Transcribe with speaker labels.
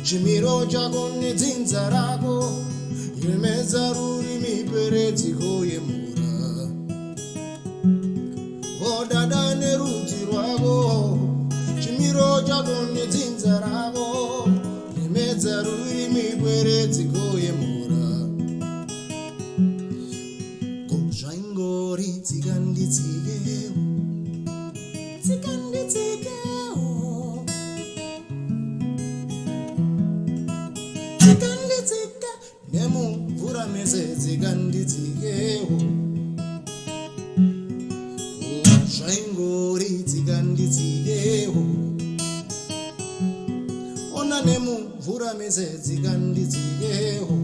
Speaker 1: Chimiro chako nedzinza rako rimedza rurimi peredziko yemura. O dada nerudzi rwako, chimiro chako nedzinza rako rimedza rurimi peredziko yemura. Ko zvaingori dzikanditsikewo nemumvura mese dzikanditsikewo. Zvaingori dzikanditsikewo, ona nemumvura mese dzikanditsikewo.